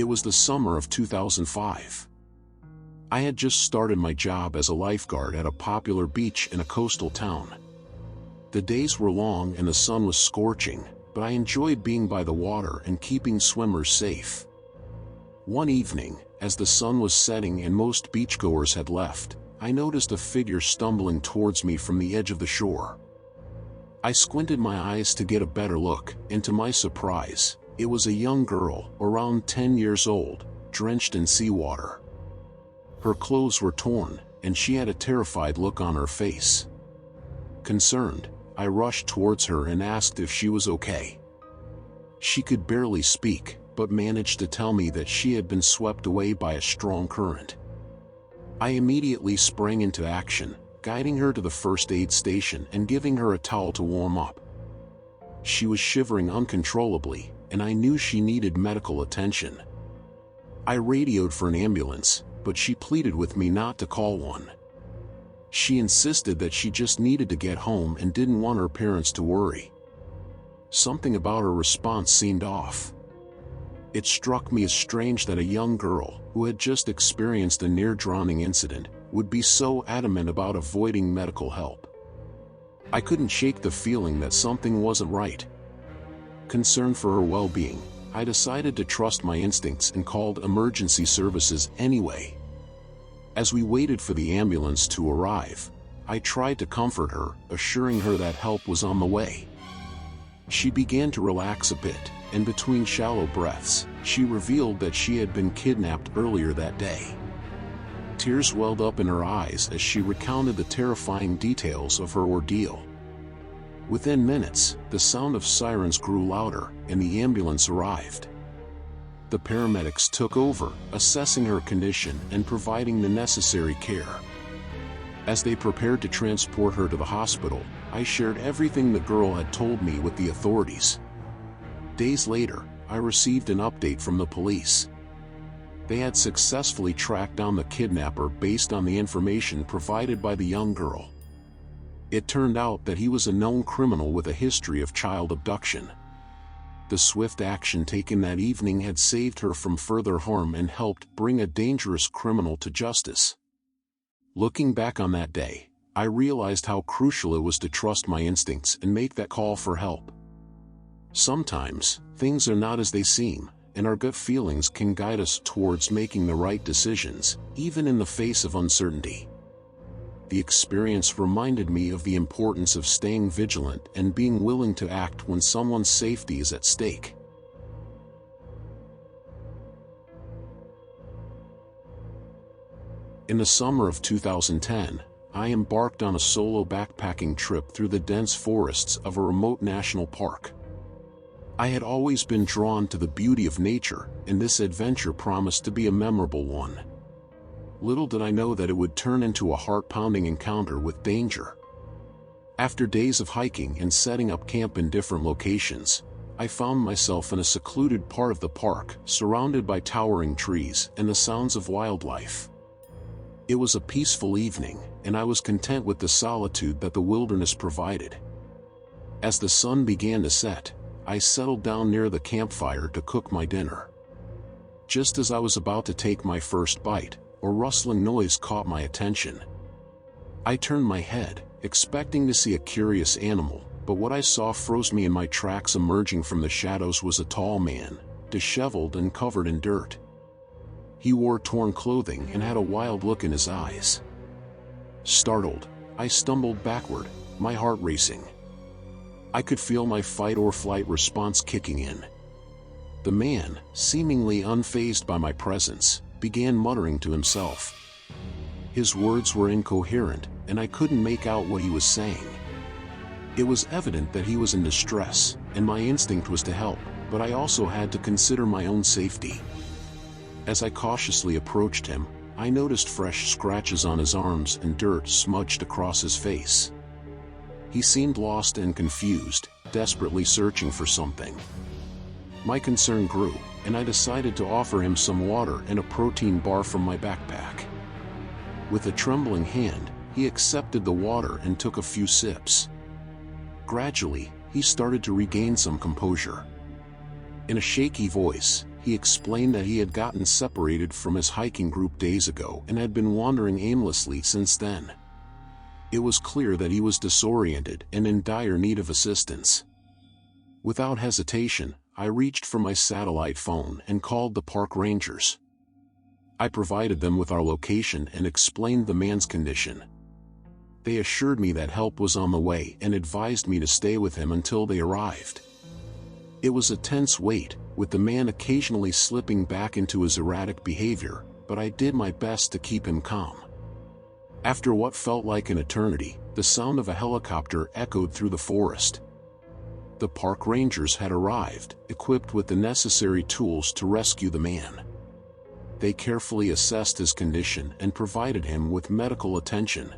It was the summer of 2005. I had just started my job as a lifeguard at a popular beach in a coastal town. The days were long and the sun was scorching, but I enjoyed being by the water and keeping swimmers safe. One evening, as the sun was setting and most beachgoers had left, I noticed a figure stumbling towards me from the edge of the shore. I squinted my eyes to get a better look, and to my surprise, it was a young girl, around 10 years old, drenched in seawater. Her clothes were torn, and she had a terrified look on her face. Concerned, I rushed towards her and asked if she was okay. She could barely speak, but managed to tell me that she had been swept away by a strong current. I immediately sprang into action, guiding her to the first aid station and giving her a towel to warm up. She was shivering uncontrollably, and I knew she needed medical attention. I radioed for an ambulance, but she pleaded with me not to call one. She insisted that she just needed to get home and didn't want her parents to worry. Something about her response seemed off. It struck me as strange that a young girl, who had just experienced a near-drowning incident, would be so adamant about avoiding medical help. I couldn't shake the feeling that something wasn't right. Concerned for her well-being, I decided to trust my instincts and called emergency services anyway. As we waited for the ambulance to arrive, I tried to comfort her, assuring her that help was on the way. She began to relax a bit, and between shallow breaths, she revealed that she had been kidnapped earlier that day. Tears welled up in her eyes as she recounted the terrifying details of her ordeal. Within minutes, the sound of sirens grew louder, and the ambulance arrived. The paramedics took over, assessing her condition and providing the necessary care. As they prepared to transport her to the hospital, I shared everything the girl had told me with the authorities. Days later, I received an update from the police. They had successfully tracked down the kidnapper based on the information provided by the young girl. It turned out that he was a known criminal with a history of child abduction. The swift action taken that evening had saved her from further harm and helped bring a dangerous criminal to justice. Looking back on that day, I realized how crucial it was to trust my instincts and make that call for help. Sometimes, things are not as they seem, and our gut feelings can guide us towards making the right decisions, even in the face of uncertainty. The experience reminded me of the importance of staying vigilant and being willing to act when someone's safety is at stake. In the summer of 2010, I embarked on a solo backpacking trip through the dense forests of a remote national park. I had always been drawn to the beauty of nature, and this adventure promised to be a memorable one. Little did I know that it would turn into a heart-pounding encounter with danger. After days of hiking and setting up camp in different locations, I found myself in a secluded part of the park, surrounded by towering trees and the sounds of wildlife. It was a peaceful evening, and I was content with the solitude that the wilderness provided. As the sun began to set, I settled down near the campfire to cook my dinner. Just as I was about to take my first bite, a rustling noise caught my attention. I turned my head, expecting to see a curious animal, but what I saw froze me in my tracks. Emerging from the shadows was a tall man, disheveled and covered in dirt. He wore torn clothing and had a wild look in his eyes. Startled, I stumbled backward, my heart racing. I could feel my fight-or-flight response kicking in. The man, seemingly unfazed by my presence, began muttering to himself. His words were incoherent, and I couldn't make out what he was saying. It was evident that he was in distress, and my instinct was to help, but I also had to consider my own safety. As I cautiously approached him, I noticed fresh scratches on his arms and dirt smudged across his face. He seemed lost and confused, desperately searching for something. My concern grew, and I decided to offer him some water and a protein bar from my backpack. With a trembling hand, he accepted the water and took a few sips. Gradually, he started to regain some composure. In a shaky voice, he explained that he had gotten separated from his hiking group days ago and had been wandering aimlessly since then. It was clear that he was disoriented and in dire need of assistance. Without hesitation, I reached for my satellite phone and called the park rangers. I provided them with our location and explained the man's condition. They assured me that help was on the way and advised me to stay with him until they arrived. It was a tense wait, with the man occasionally slipping back into his erratic behavior, but I did my best to keep him calm. After what felt like an eternity, the sound of a helicopter echoed through the forest. The park rangers had arrived, equipped with the necessary tools to rescue the man. They carefully assessed his condition and provided him with medical attention.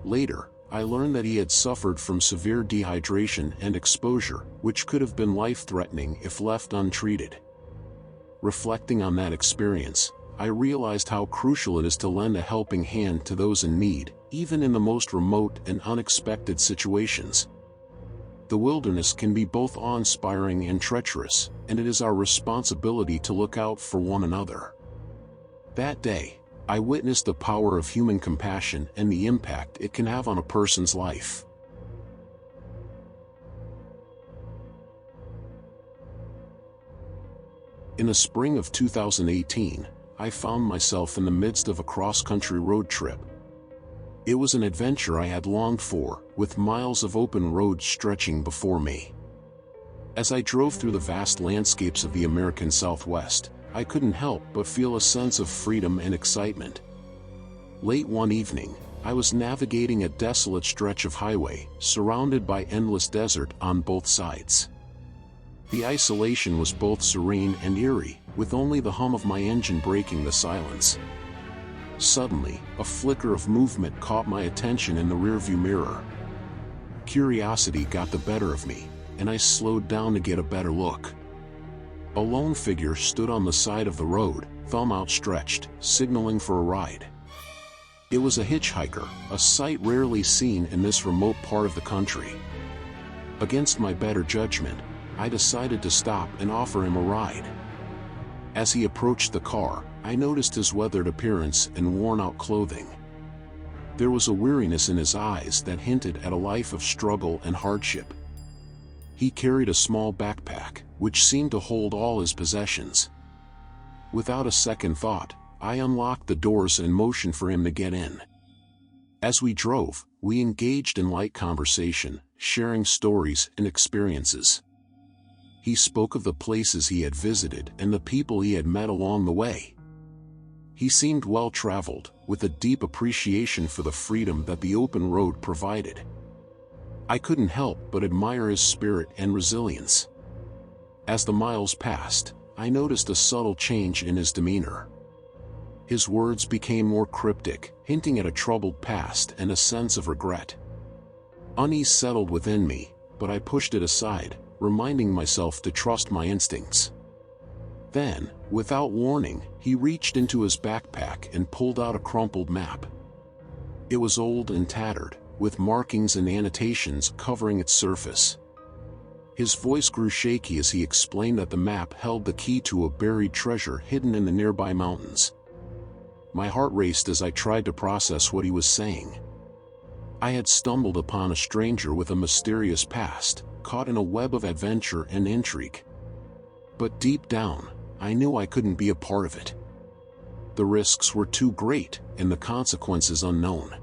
Later, I learned that he had suffered from severe dehydration and exposure, which could have been life-threatening if left untreated. Reflecting on that experience, I realized how crucial it is to lend a helping hand to those in need, even in the most remote and unexpected situations. The wilderness can be both awe-inspiring and treacherous, and it is our responsibility to look out for one another. That day, I witnessed the power of human compassion and the impact it can have on a person's life. In the spring of 2018, I found myself in the midst of a cross-country road trip. It was an adventure I had longed for, with miles of open road stretching before me. As I drove through the vast landscapes of the American Southwest, I couldn't help but feel a sense of freedom and excitement. Late one evening, I was navigating a desolate stretch of highway, surrounded by endless desert on both sides. The isolation was both serene and eerie, with only the hum of my engine breaking the silence. Suddenly, a flicker of movement caught my attention in the rearview mirror. Curiosity got the better of me, and I slowed down to get a better look. A lone figure stood on the side of the road, thumb outstretched, signaling for a ride. It was a hitchhiker, a sight rarely seen in this remote part of the country. Against my better judgment, I decided to stop and offer him a ride. As he approached the car, I noticed his weathered appearance and worn-out clothing. There was a weariness in his eyes that hinted at a life of struggle and hardship. He carried a small backpack, which seemed to hold all his possessions. Without a second thought, I unlocked the doors and motioned for him to get in. As we drove, we engaged in light conversation, sharing stories and experiences. He spoke of the places he had visited and the people he had met along the way. He seemed well-traveled, with a deep appreciation for the freedom that the open road provided. I couldn't help but admire his spirit and resilience. As the miles passed, I noticed a subtle change in his demeanor. His words became more cryptic, hinting at a troubled past and a sense of regret. Unease settled within me, but I pushed it aside, reminding myself to trust my instincts. Then, without warning, he reached into his backpack and pulled out a crumpled map. It was old and tattered, with markings and annotations covering its surface. His voice grew shaky as he explained that the map held the key to a buried treasure hidden in the nearby mountains. My heart raced as I tried to process what he was saying. I had stumbled upon a stranger with a mysterious past, caught in a web of adventure and intrigue. But deep down, I knew I couldn't be a part of it. The risks were too great, and the consequences unknown.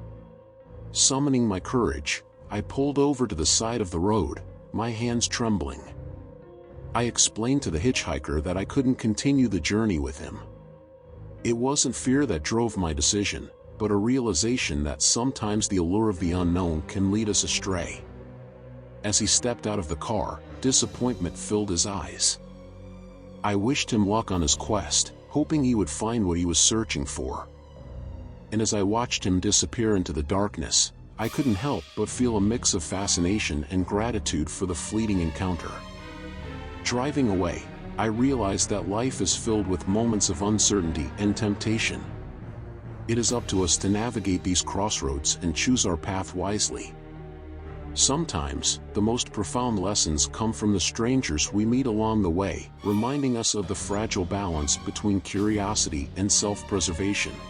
Summoning my courage, I pulled over to the side of the road, my hands trembling. I explained to the hitchhiker that I couldn't continue the journey with him. It wasn't fear that drove my decision, but a realization that sometimes the allure of the unknown can lead us astray. As he stepped out of the car, disappointment filled his eyes. I wished him luck on his quest, hoping he would find what he was searching for. And as I watched him disappear into the darkness, I couldn't help but feel a mix of fascination and gratitude for the fleeting encounter. Driving away, I realized that life is filled with moments of uncertainty and temptation. It is up to us to navigate these crossroads and choose our path wisely. Sometimes, the most profound lessons come from the strangers we meet along the way, reminding us of the fragile balance between curiosity and self-preservation.